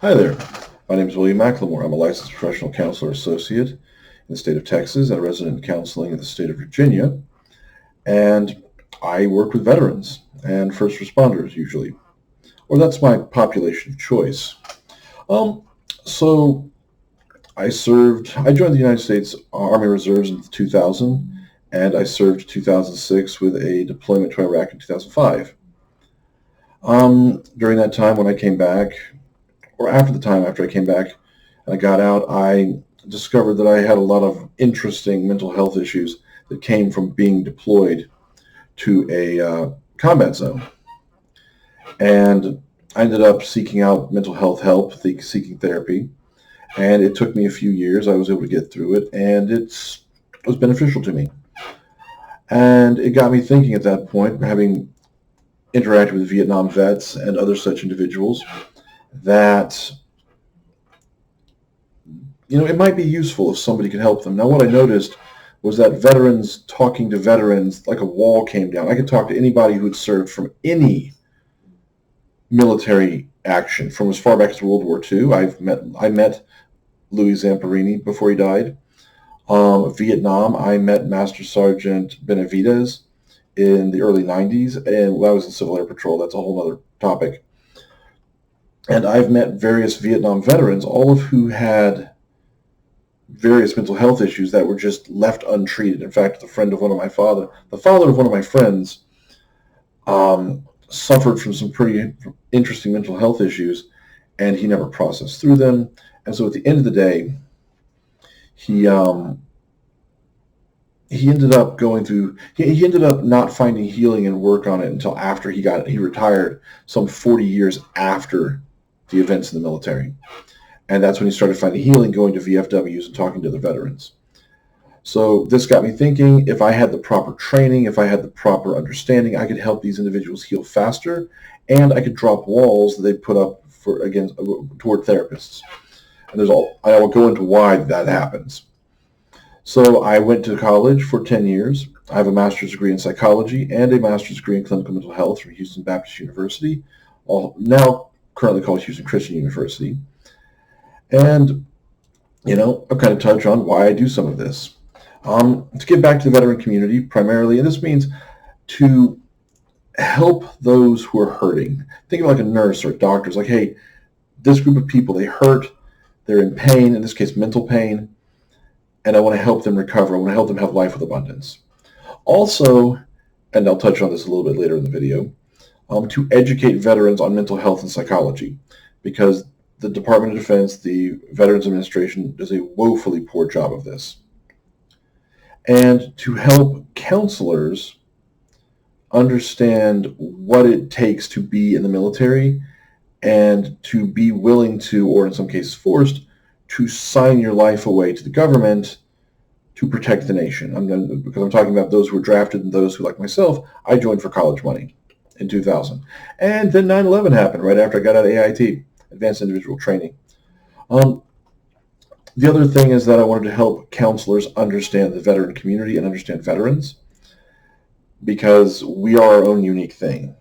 Hi there. My name is William McLemore. I'm a licensed professional counselor associate in the state of Texas and a resident in counseling in the state of Virginia. And I work with veterans and first responders usually, or that's my population of choice. Um, so I joined the United States Army Reserves in 2000, and I served 2006 with a deployment to Iraq in 2005. During that time when I came back, or after the time after I came back and I got out, I discovered that I had a lot of interesting mental health issues that came from being deployed to a combat zone. And I ended up seeking out mental health help, seeking therapy. And it took me a few years. I was able to get through it, and it was beneficial to me. And it got me thinking at that point, having interacted with Vietnam vets and other such individuals, that it might be useful if somebody could help them. Now, what I noticed was that veterans talking to veterans, like a wall came down. I could talk to anybody who had served from any military action, from as far back as World War II. I met Louis Zamperini before he died. Vietnam, I met Master Sergeant Benavidez in the early 90s, and when I was in Civil Air Patrol, that's a whole other topic. And I've met various Vietnam veterans, all of who had various mental health issues that were just left untreated. In fact, the father of one of my friends, suffered from some pretty interesting mental health issues, and he never processed through them. And so at the end of the day, he ended up he ended up not finding healing and work on it until after he retired, some 40 years after the events in the military. And that's when he started finding healing, going to VFWs and talking to the veterans. So this got me thinking, if I had the proper training, if I had the proper understanding, I could help these individuals heal faster, and I could drop walls that they put up toward therapists. And I will go into why that happens. So I went to college for 10 years. I have a master's degree in psychology and a master's degree in clinical mental health from Houston Baptist University, now currently called Houston Christian University. And, I've kind of touched on why I do some of this. To give back to the veteran community primarily, and this means to help those who are hurting. Think of like a nurse or a doctor. It's like, hey, this group of people, they hurt, they're in pain, in this case, mental pain, and I want to help them recover. I want to help them have life with abundance. Also, and I'll touch on this a little bit later in the video, to educate veterans on mental health and psychology, because the Department of Defense, the Veterans Administration, does a woefully poor job of this. And to help counselors understand what it takes to be in the military and to be willing to, or in some cases forced, to sign your life away to the government to protect the nation. Because I'm talking about those who were drafted and those who, like myself, I joined for college money in 2000. And then 9/11 happened right after I got out of AIT, Advanced Individual Training. The other thing is that I wanted to help counselors understand the veteran community and understand veterans, because we are our own unique thing.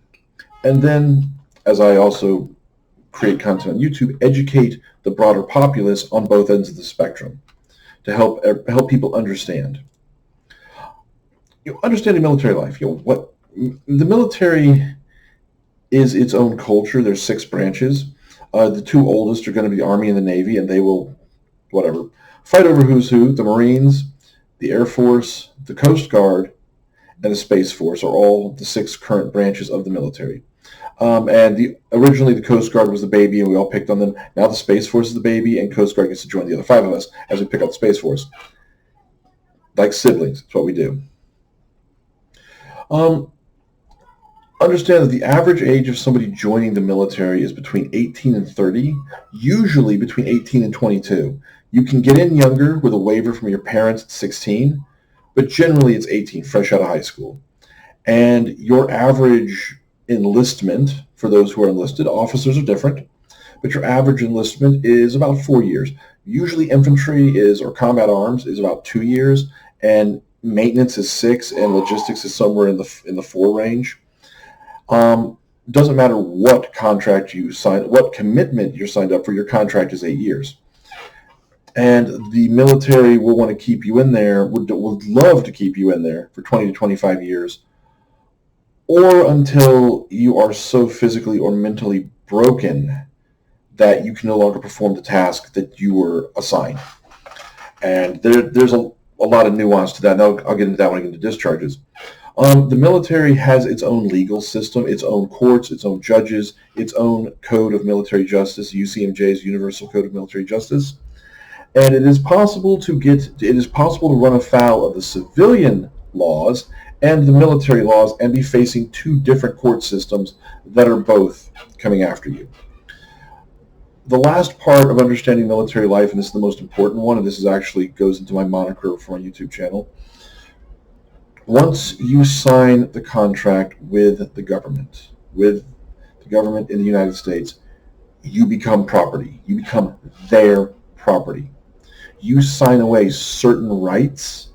And then, as I also create content on YouTube, educate the broader populace on both ends of the spectrum to help people understand. Understanding military life. What the military is its own culture. There's 6 branches. The 2 oldest are going to be the Army and the Navy, and they will, fight over who's who. The Marines, the Air Force, the Coast Guard, and the Space Force are all the 6 current branches of the military. Originally the Coast Guard was the baby, and we all picked on them. Now the Space Force is the baby, and Coast Guard gets to join the other 5 of us as we pick up the Space Force. Like siblings, that's what we do. Understand that the average age of somebody joining the military is between 18 and 30, usually between 18 and 22. You can get in younger with a waiver from your parents at 16, but generally it's 18, fresh out of high school. And your average enlistment, for those who are enlisted, officers are different, but your average enlistment is about 4 years. Usually infantry or combat arms is about 2 years, and maintenance is 6, and logistics is somewhere in the 4 range. It doesn't matter what contract you sign, what commitment you're signed up for, your contract is 8 years. And the military will want to keep you in there, would love to keep you in there for 20 to 25 years, or until you are so physically or mentally broken that you can no longer perform the task that you were assigned. And there's a lot of nuance to that. And I'll get into that when I get into discharges. The military has its own legal system, its own courts, its own judges, its own code of military justice, UCMJ's Universal Code of Military Justice. And it is possible to run afoul of the civilian laws and the military laws and be facing two different court systems that are both coming after you. The last part of understanding military life, and this is the most important one, and this is actually goes into my moniker for my YouTube channel. Once you sign the contract with the government in the United States, you become property. You become their property. You sign away certain rights.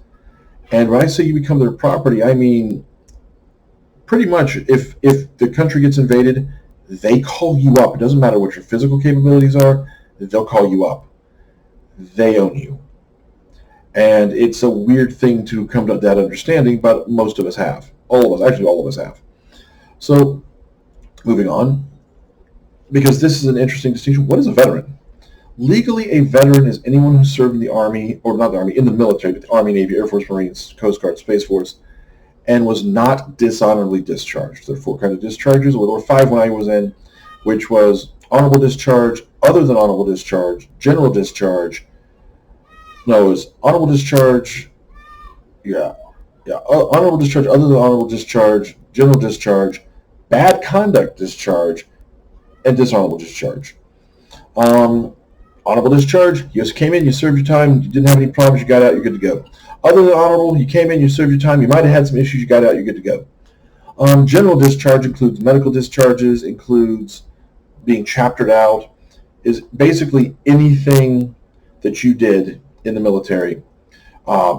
And when I say you become their property, I mean pretty much if the country gets invaded, they call you up. It doesn't matter what your physical capabilities are, they'll call you up. They own you. And it's a weird thing to come to that understanding, but most of us have. All of us have. So, moving on, because this is an interesting distinction. What is a veteran? Legally, a veteran is anyone who served in the Army, or not the Army, in the military, but the Army, Navy, Air Force, Marines, Coast Guard, Space Force, and was not dishonorably discharged. There are 4 kinds of discharges. There were 5 when I was in, which was honorable discharge, other than honorable discharge, general discharge. No, it was honorable discharge, honorable discharge, other than honorable discharge, general discharge, bad conduct discharge, and dishonorable discharge. Honorable discharge, you just came in, you served your time, you didn't have any problems, you got out, you're good to go. Other than honorable, you came in, you served your time, you might have had some issues, you got out, you're good to go. General discharge includes medical discharges, includes being chaptered out, is basically anything that you did in the military,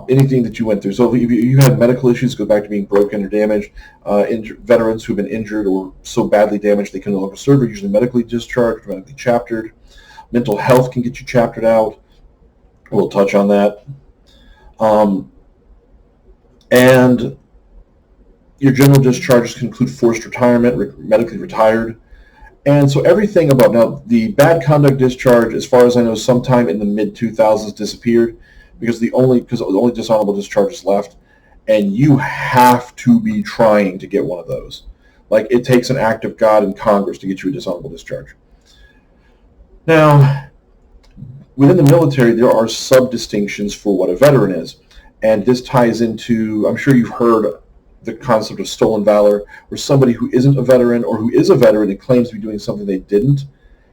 anything that you went through. So if you had medical issues, go back to being broken or damaged. Veterans who've been injured or so badly damaged they can no longer serve are usually medically discharged, medically chaptered. Mental health can get you chaptered out. We'll touch on that. And your general discharges can include forced retirement, medically retired. And so everything about, now the bad conduct discharge, as far as I know, sometime in the mid-2000s disappeared because the only dishonorable discharge is left, and you have to be trying to get one of those. Like, it takes an act of God in Congress to get you a dishonorable discharge. Now, within the military, there are sub-distinctions for what a veteran is, and this ties into, I'm sure you've heard the concept of stolen valor, where somebody who isn't a veteran or who is a veteran and claims to be doing something they didn't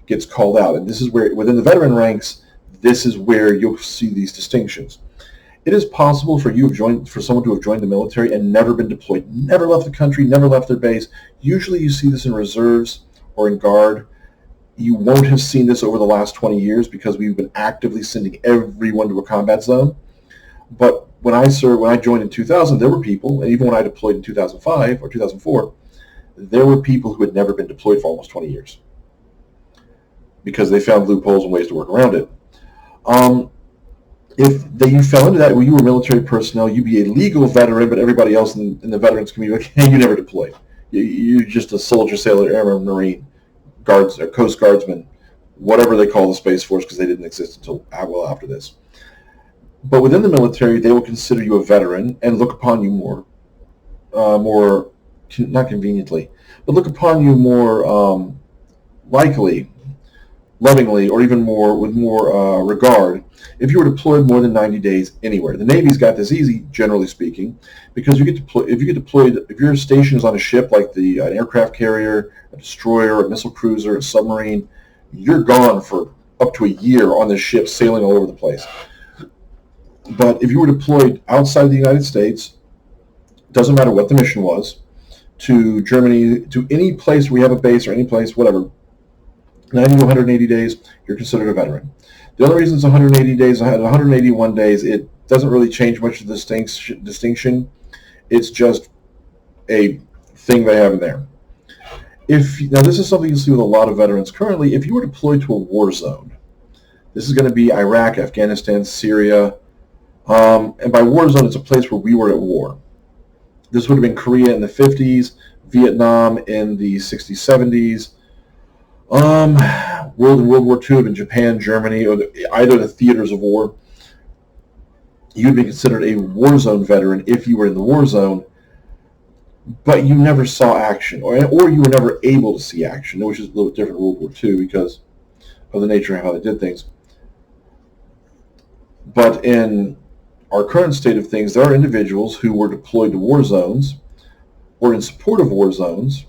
gets called out. And this is where, within the veteran ranks, this is where you'll see these distinctions. It is possible for someone to have joined the military and never been deployed, never left the country, never left their base. Usually you see this in reserves or in guard. You won't have seen this over the last 20 years because we've been actively sending everyone to a combat zone. But when I joined in 2000, there were people, and even when I deployed in 2005 or 2004, there were people who had never been deployed for almost 20 years because they found loopholes and ways to work around it. If you fell into that, when you were military personnel, you'd be a legal veteran, but everybody else in the veterans community, like, hey, you never deployed. You're just a soldier, sailor, airman, marine, guards, or coast guardsman, whatever they call the Space Force, because they didn't exist until well after this. But within the military, they will consider you a veteran and look upon you more not conveniently, but look upon you more likely, lovingly, or even more with more regard if you were deployed more than 90 days anywhere. The Navy's got this easy, generally speaking, because if you get deployed, if your station is on a ship like an aircraft carrier, a destroyer, a missile cruiser, a submarine, you're gone for up to a year on this ship sailing all over the place. But if you were deployed outside of the United States, doesn't matter what the mission was, to Germany, to any place where we have a base or any place, whatever, 90 to 180 days, you're considered a veteran. The only reason it's 180 days, 181 days, it doesn't really change much of the distinction. It's just a thing they have in there. Now this is something you see with a lot of veterans currently. If you were deployed to a war zone, this is going to be Iraq, Afghanistan, Syria, and by war zone, it's a place where we were at war. This would have been Korea in the 50s, Vietnam in the 60s, 70s. World War II in Japan, Germany, or either the theaters of war. You'd be considered a war zone veteran if you were in the war zone, but you never saw action, or you were never able to see action, which is a little different in World War II because of the nature of how they did things. But in our current state of things, there are individuals who were deployed to war zones or in support of war zones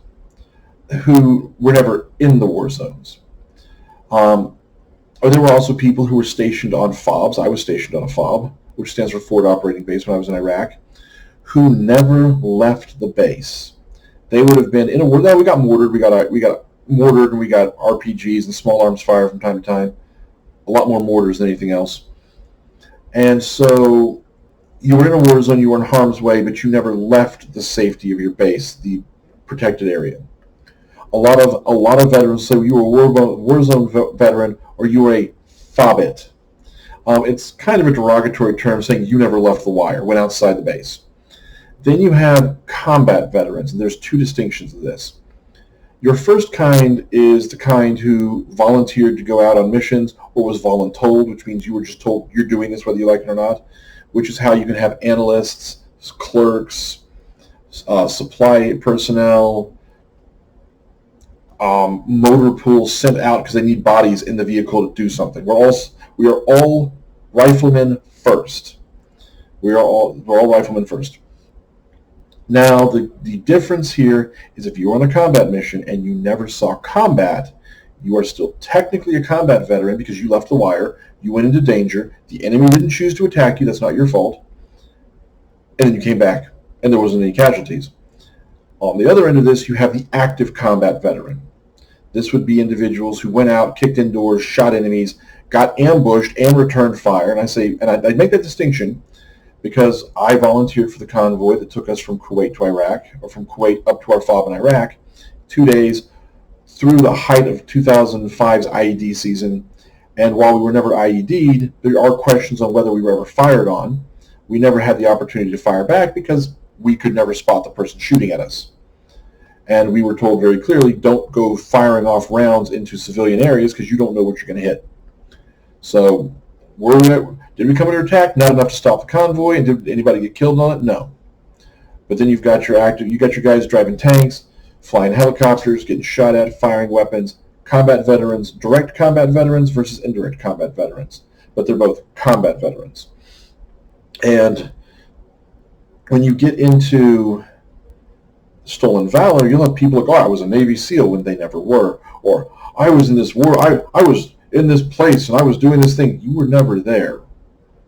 who were never in the war zones. Or there were also people who were stationed on FOBs. I was stationed on a FOB, which stands for Forward Operating Base when I was in Iraq, who never left the base. They would have been in a war. No, we got mortared. We got mortared, and we got RPGs and small arms fire from time to time. A lot more mortars than anything else. And so you were in a war zone, you were in harm's way, but you never left the safety of your base, the protected area. A lot of veterans say you were a war zone veteran or you were a FOBIT. It's kind of a derogatory term saying you never left the wire, went outside the base. Then you have combat veterans, and there's two distinctions of this. Your first kind is the kind who volunteered to go out on missions or was voluntold, which means you were just told you're doing this whether you like it or not, which is how you can have analysts, clerks, supply personnel, motor pools sent out because they need bodies in the vehicle to do something. We are all riflemen first. We're all riflemen first. Now, the difference here is if you're on a combat mission and you never saw combat, you are still technically a combat veteran because you left the wire, you went into danger, the enemy didn't choose to attack you, that's not your fault, and then you came back, and there wasn't any casualties. On the other end of this, you have the active combat veteran. This would be individuals who went out, kicked indoors, shot enemies, got ambushed, and returned fire. And I make that distinction because I volunteered for the convoy that took us from Kuwait to Iraq, or from Kuwait up to our FOB in Iraq, 2 days through the height of 2005's IED season. And while we were never IED'd, there are questions on whether we were ever fired on. We never had the opportunity to fire back because we could never spot the person shooting at us. And we were told very clearly, don't go firing off rounds into civilian areas because you don't know what you're going to hit. So did we come under attack? Not enough to stop the convoy. And did anybody get killed on it? No. But then you got your guys driving tanks, flying helicopters, getting shot at, firing weapons, combat veterans, direct combat veterans versus indirect combat veterans. But they're both combat veterans. And when you get into stolen valor, you'll have people like, I was a Navy SEAL when they never were. Or I was in this war, I was in this place and I was doing this thing. You were never there.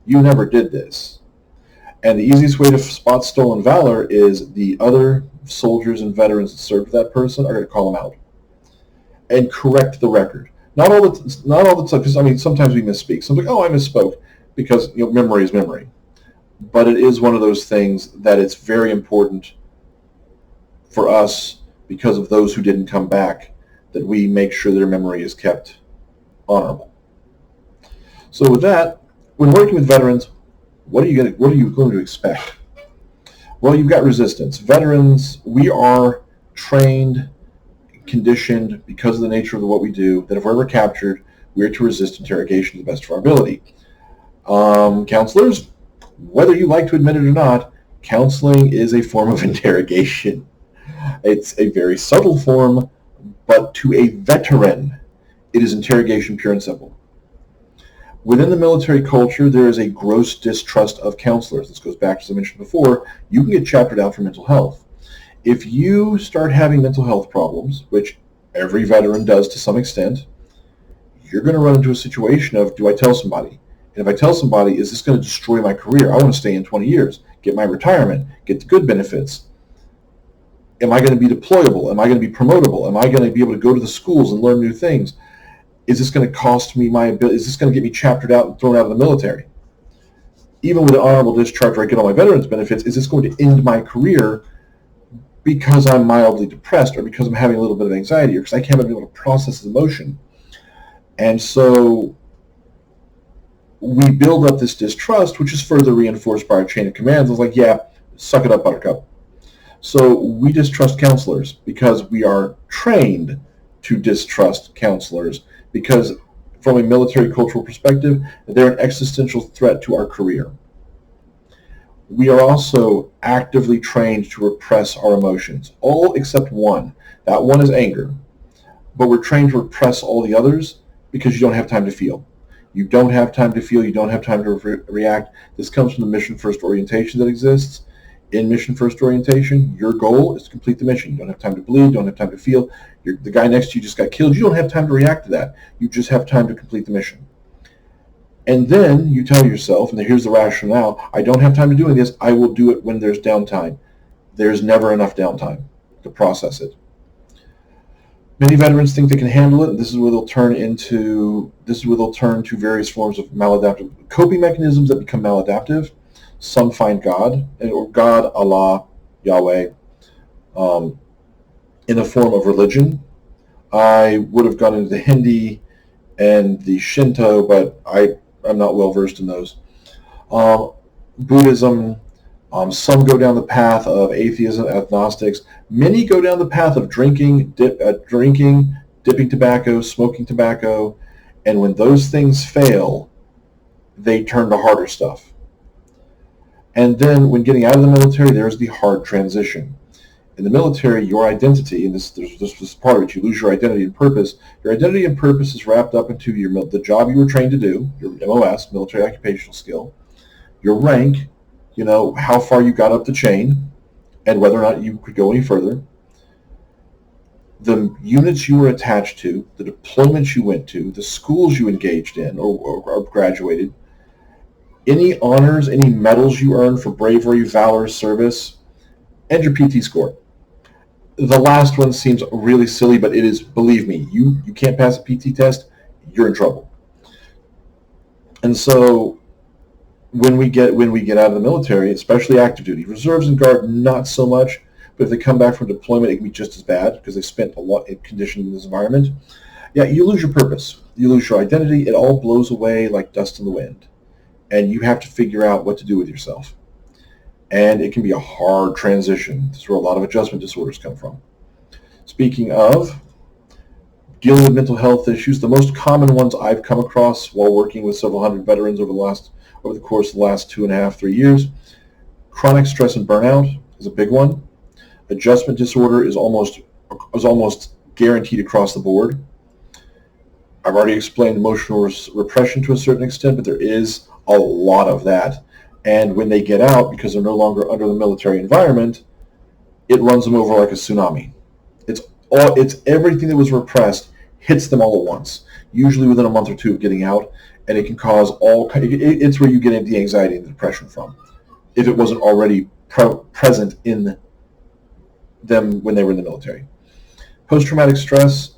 You never did this. And the easiest way to spot stolen valor is the other soldiers and veterans that served that person are going to call them out and correct the record. Not all the time, because sometimes we misspeak. So I'm like, I misspoke, because memory is memory. But it is one of those things that it's very important for us, because of those who didn't come back, that we make sure their memory is kept honorable. So with that, when working with veterans, what are you going to expect? Well, you've got resistance. Veterans, we are trained, conditioned, because of the nature of what we do, that if we're ever captured, we are to resist interrogation to the best of our ability. Counselors, whether you like to admit it or not, counseling is a form of interrogation. It's a very subtle form, but to a veteran, it is interrogation pure and simple. Within the military culture, there is a gross distrust of counselors. This goes back to, as I mentioned before, you can get chaptered out for mental health. If you start having mental health problems, which every veteran does to some extent, you're going to run into a situation of, do I tell somebody? And if I tell somebody, is this going to destroy my career? I want to stay in 20 years, get my retirement, get the good benefits. Am I going to be deployable? Am I going to be promotable? Am I going to be able to go to the schools and learn new things? Is this going to cost me my ability? Is this going to get me chaptered out and thrown out of the military? Even with an honorable discharge where I get all my veterans benefits, is this going to end my career because I'm mildly depressed, or because I'm having a little bit of anxiety, or because I can't be able to process the emotion. And so we build up this distrust, which is further reinforced by our chain of commands. It's like, yeah, suck it up, buttercup. So we distrust counselors because we are trained to distrust counselors, because from a military cultural perspective, they're an existential threat to our career. We are also actively trained to repress our emotions, all except one. That one is anger. But we're trained to repress all the others because you don't have time to feel. You don't have time to feel. You don't have time to react. This comes from the mission first orientation that exists. In mission first orientation, your goal is to complete the mission. You don't have time to bleed. You don't have time to feel. The guy next to you just got killed. You don't have time to react to that. You just have time to complete the mission. And then you tell yourself, and here's the rationale, I don't have time to do any of this. I will do it when there's downtime. There's never enough downtime to process it. Many veterans think they can handle it, and this is where they'll turn to various forms of maladaptive coping mechanisms that become maladaptive. Some find God, or God, Allah, Yahweh, in the form of religion. I would have gone into the Hindi and the Shinto, but I'm not well versed in those. Buddhism, some go down the path of atheism, agnostics. Many go down the path of drinking, dipping tobacco, smoking tobacco, and when those things fail, they turn to harder stuff. And then when getting out of the military, there's the hard transition. In the military, your identity, and this was part of it, you lose your identity and purpose. Your identity and purpose is wrapped up into the job you were trained to do, your MOS, military occupational skill, your rank, how far you got up the chain, and whether or not you could go any further, the units you were attached to, the deployments you went to, the schools you engaged in or graduated, any honors, any medals you earned for bravery, valor, service, and your PT score. The last one seems really silly, but it is, believe me, you can't pass a PT test, you're in trouble. And so when we get out of the military, especially active duty, reserves and guard, not so much, but if they come back from deployment, it can be just as bad because they spent a lot conditioned in this environment. Yeah, you lose your purpose. You lose your identity. It all blows away like dust in the wind. And you have to figure out what to do with yourself. And it can be a hard transition. This is where a lot of adjustment disorders come from. Speaking of dealing with mental health issues, the most common ones I've come across while working with several hundred veterans over the course of the last 2.5, 3 years, chronic stress and burnout is a big one. Adjustment disorder is almost guaranteed across the board. I've already explained emotional repression to a certain extent, but there is a lot of that. And when they get out, because they're no longer under the military environment, it runs them over like a tsunami. It's everything that was repressed hits them all at once, usually within a month or two of getting out, and it can cause it's where you get the anxiety and the depression from, if it wasn't already present in them when they were in the military. Post-traumatic stress,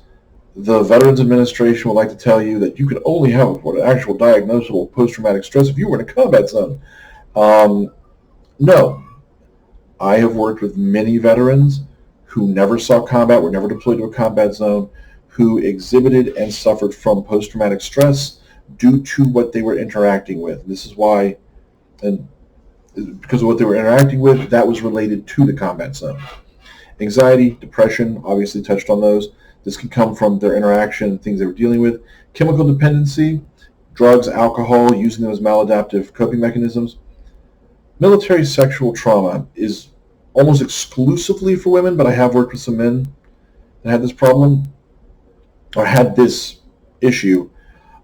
the Veterans Administration would like to tell you that you could only have an actual diagnosable post-traumatic stress if you were in a combat zone. No. I have worked with many veterans who never saw combat, were never deployed to a combat zone, who exhibited and suffered from post-traumatic stress due to what they were interacting with. This is why, and because of what they were interacting with, that was related to the combat zone. Anxiety, depression, obviously touched on those. This can come from their interaction and things they were dealing with. Chemical dependency, drugs, alcohol, using them as maladaptive coping mechanisms. Military sexual trauma is almost exclusively for women, but I have worked with some men that had this problem, or had this issue.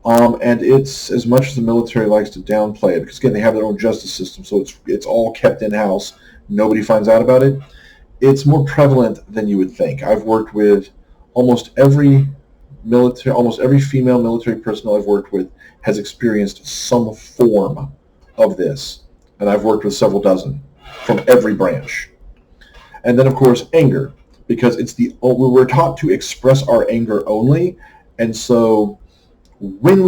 And it's, as much as the military likes to downplay it, because again, they have their own justice system, so it's all kept in-house. Nobody finds out about it. It's more prevalent than you would think. I've worked with almost every female military personnel I've worked with has experienced some form of this. And I've worked with several dozen from every branch. And then, of course, anger, because we're taught to express our anger only. And so when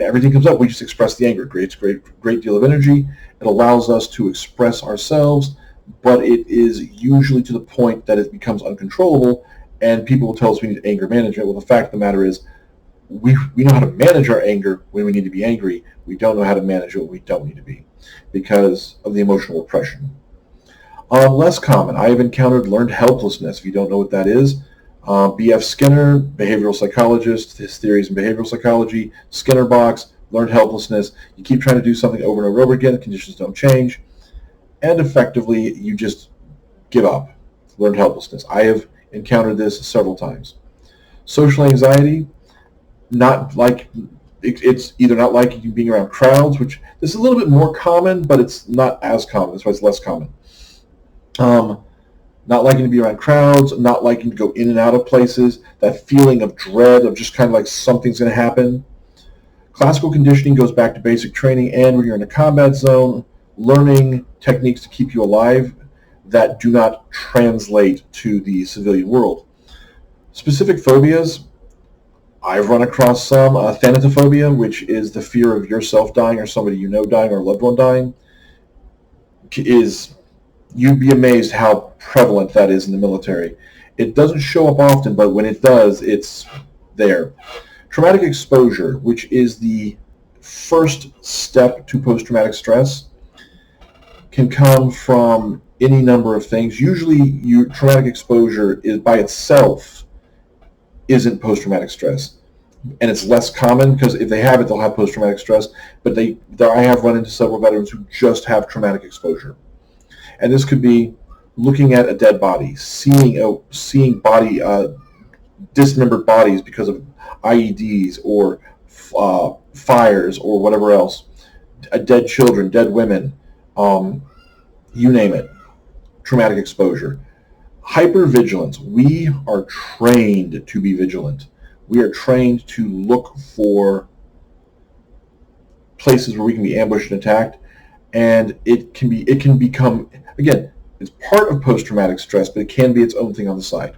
everything comes up, we just express the anger. It creates a great deal of energy. It allows us to express ourselves, but it is usually to the point that it becomes uncontrollable, and people will tell us we need anger management. Well, the fact of the matter is, we know how to manage our anger when we need to be angry. We don't know how to manage it when we don't need to be, because of the emotional repression. Less common, I have encountered learned helplessness. If you don't know what that is, B.F. Skinner, behavioral psychologist, his theories in behavioral psychology, Skinner box, learned helplessness. You keep trying to do something over and over again, the conditions don't change, and effectively you just give up. Learned helplessness. I have encountered this several times. Social anxiety, not like it's either not liking being around crowds, which this is a little bit more common, but it's not as common. That's why it's less common. Not liking to be around crowds, not liking to go in and out of places, that feeling of dread of just kind of like something's going to happen. Classical conditioning goes back to basic training, and when you're in a combat zone, learning techniques to keep you alive that do not translate to the civilian world. Specific phobias, I've run across some. Thanatophobia, which is the fear of yourself dying or somebody you know dying or a loved one dying, is, you'd be amazed how prevalent that is in the military. It doesn't show up often, but when it does, it's there. Traumatic exposure, which is the first step to post-traumatic stress, can come from any number of things. Usually, traumatic exposure is by itself isn't post-traumatic stress, and it's less common because if they have it, they'll have post-traumatic stress. But I have run into several veterans who just have traumatic exposure, and this could be looking at a dead body, seeing body dismembered bodies because of IEDs or fires or whatever else, dead children, dead women, you name it, traumatic exposure. Hypervigilance. We are trained to be vigilant. We are trained to look for places where we can be ambushed and attacked, and it can become, again, it's part of post-traumatic stress, but it can be its own thing on the side.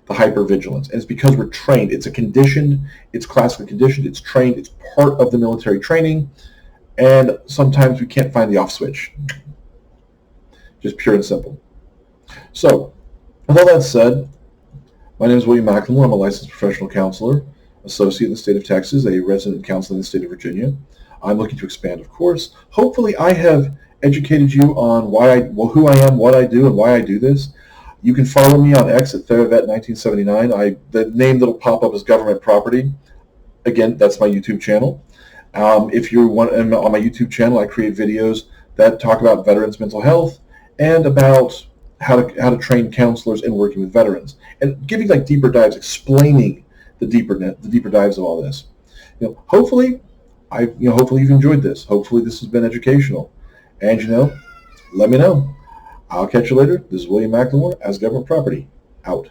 The hypervigilance, and it's because we're trained. It's it's classically conditioned, it's trained, it's part of the military training, and sometimes we can't find the off switch. Just pure and simple. So, with all that said, my name is William McLemore. I'm a licensed professional counselor, associate in the state of Texas, a resident counselor in the state of Virginia. I'm looking to expand, of course. Hopefully, I have educated you on who I am, what I do, and why I do this. You can follow me on X at Theravet1979. The name that'll pop up is Government Property. Again, that's my YouTube channel. If you want, on my YouTube channel, I create videos that talk about veterans' mental health and about how to train counselors in working with veterans, and giving like deeper dives, explaining the deeper dives of all this. Hopefully you've enjoyed this. Hopefully this has been educational, and let me know. I'll catch you later. This is William McLemore as Government Property. Out.